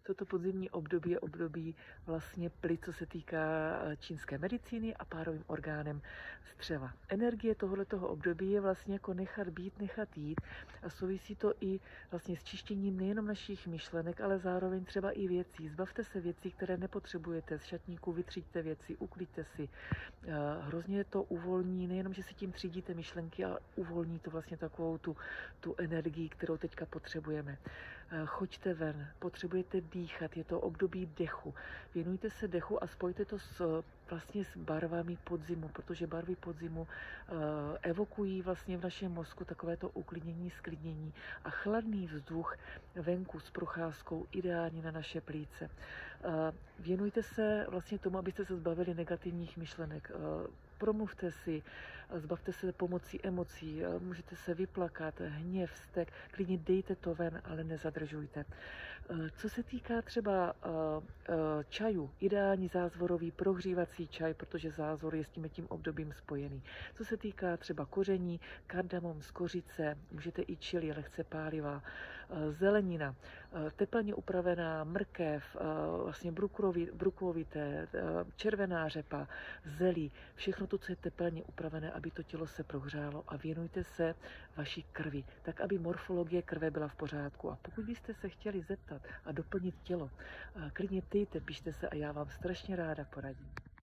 toto podzimní období je období vlastně plic, co se týká čínské medicíny a párovým orgánem střeva. Energie tohoto období je vlastně jako nechat být, nechat jít a souvisí to i vlastně s čištěním nejenom našich myšlenek, ale zároveň třeba i věcí. Zbavte se věcí, které nepotřebujete, z šatníku vytřiďte věci, uklidte si. Hrozně to uvolní, nejenom, že si tím třídíte myšlenky, ale uvolní to vlastně takovou tu energii, kterou teďka potřebujeme. Choďte ven, potřebujete dýchat, je to období dechu. Věnujte se dechu a spojte to vlastně s barvami podzimu, protože barvy podzimu evokují vlastně v našem mozku takovéto uklidnění, sklidnění a chladný vzduch venku s procházkou ideálně na naše plíce. Věnujte se vlastně tomu, abyste se zbavili negativních myšlenek. Promluvte si, zbavte se pomocí emocí, můžete se vyplakat, hněv, vztek, klidně dejte to ven, ale nezadržujte. Co se týká třeba čaju, ideální zázvorový prohřívací čaj, protože zázvor je s tím obdobím spojený. Co se týká třeba koření, kardamom z kořice, můžete i čili, lehce pálivá, zelenina, teplně upravená mrkev, vlastně bruklovité, červená řepa, zelí, všechno to, co je teplně upravené, aby to tělo se prohřálo a věnujte se vaší krvi, tak aby morfologie krve byla v pořádku. A pokud byste se chtěli zeptat a doplnit tělo, klidně ptejte, pište se a já vám strašně ráda poradím.